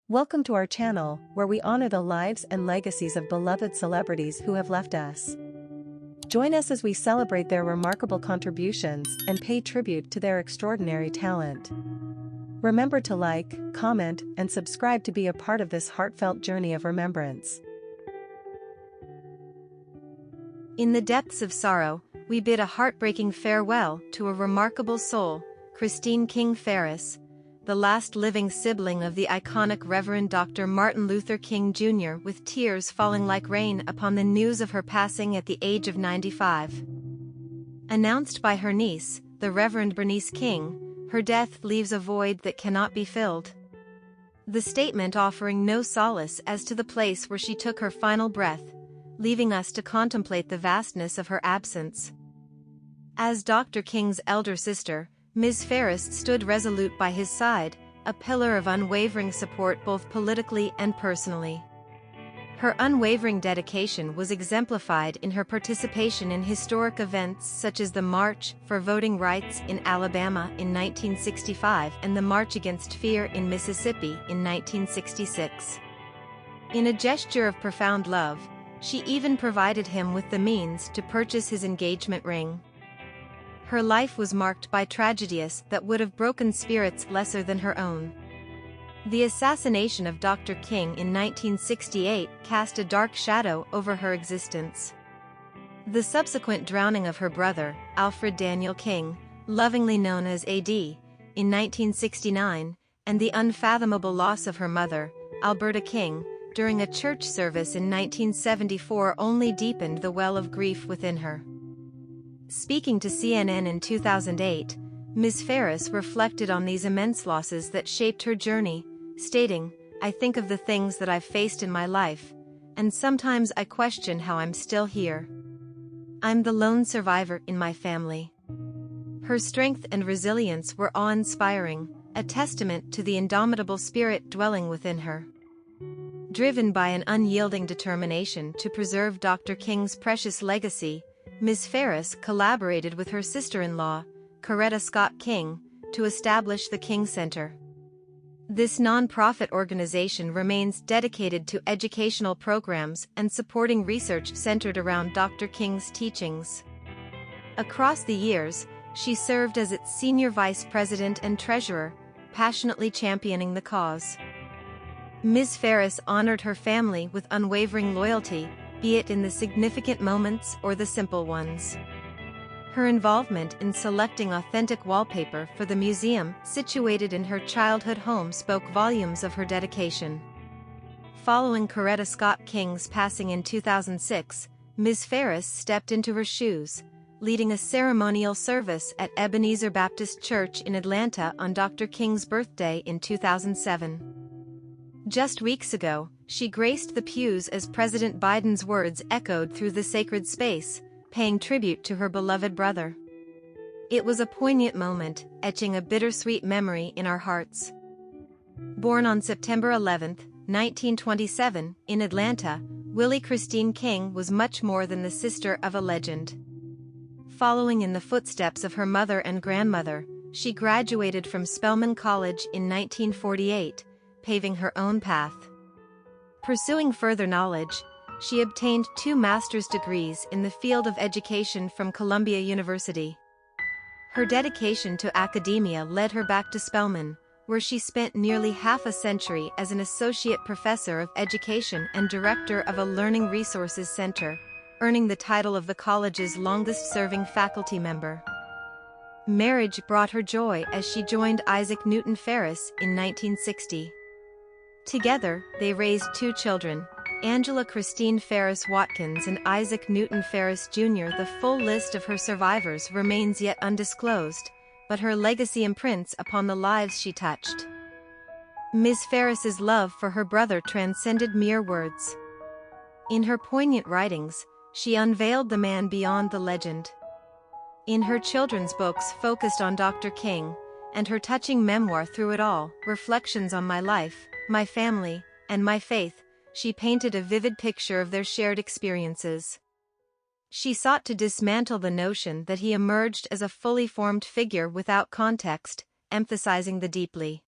Welcome to our channel, where we honor the lives and legacies of beloved celebrities who have left us. Join us as we celebrate their remarkable contributions and pay tribute to their extraordinary talent. Remember to like, comment, and subscribe to be a part of this heartfelt journey of remembrance. In the depths of sorrow, we bid a heartbreaking farewell to a remarkable soul, King Farris, the last living sibling of the iconic Reverend Dr. Martin Luther King Jr., with tears falling like rain upon the news of her passing at the age of 95. Announced by her niece, the Reverend Bernice King, her death leaves a void that cannot be filled. The statement offering no solace as to the place where she took her final breath, leaving us to contemplate the vastness of her absence. As Dr. King's elder sister, Ms. Farris stood resolute by his side, a pillar of unwavering support both politically and personally. Her unwavering dedication was exemplified in her participation in historic events such as the March for Voting Rights in Alabama in 1965 and the March Against Fear in Mississippi in 1966. In a gesture of profound love, she even provided him with the means to purchase his engagement ring. Her life was marked by tragedies that would have broken spirits lesser than her own. The assassination of Dr. King in 1968 cast a dark shadow over her existence. The subsequent drowning of her brother, Alfred Daniel King, lovingly known as AD, in 1969, and the unfathomable loss of her mother, Alberta King, during a church service in 1974 only deepened the well of grief within her. Speaking to CNN in 2008, Ms. Farris reflected on these immense losses that shaped her journey, stating, "I think of the things that I've faced in my life, and sometimes I question how I'm still here. I'm the lone survivor in my family." Her strength and resilience were awe-inspiring, a testament to the indomitable spirit dwelling within her. Driven by an unyielding determination to preserve Dr. King's precious legacy, Ms. Farris collaborated with her sister-in-law, Coretta Scott King, to establish the King Center. This non-profit organization remains dedicated to educational programs and supporting research centered around Dr. King's teachings. Across the years, she served as its senior vice president and treasurer, passionately championing the cause. Ms. Farris honored her family with unwavering loyalty, be it in the significant moments or the simple ones. Her involvement in selecting authentic wallpaper for the museum situated in her childhood home spoke volumes of her dedication. Following Coretta Scott King's passing in 2006, Ms. Farris stepped into her shoes, leading a ceremonial service at Ebenezer Baptist Church in Atlanta on Dr. King's birthday in 2007. Just weeks ago, she graced the pews as President Biden's words echoed through the sacred space, paying tribute to her beloved brother. It was a poignant moment, etching a bittersweet memory in our hearts. Born on September 11, 1927, in Atlanta, Willie Christine King was much more than the sister of a legend. Following in the footsteps of her mother and grandmother, she graduated from Spelman College in 1948, paving her own path. Pursuing further knowledge, she obtained 2 master's degrees in the field of education from Columbia University. Her dedication to academia led her back to Spelman, where she spent nearly half a century as an associate professor of education and director of a learning resources center, earning the title of the college's longest-serving faculty member. Marriage brought her joy as she joined Isaac Newton Farris in 1960. Together, they raised 2 children, Angela Christine Farris Watkins and Isaac Newton Farris Jr. The full list of her survivors remains yet undisclosed, but her legacy imprints upon the lives she touched. Ms. Farris's love for her brother transcended mere words. In her poignant writings, she unveiled the man beyond the legend. In her children's books focused on Dr. King, and her touching memoir Through It All, Reflections on My Life, My Family, and My Faith, she painted a vivid picture of their shared experiences. She sought to dismantle the notion that he emerged as a fully formed figure without context, emphasizing the deeply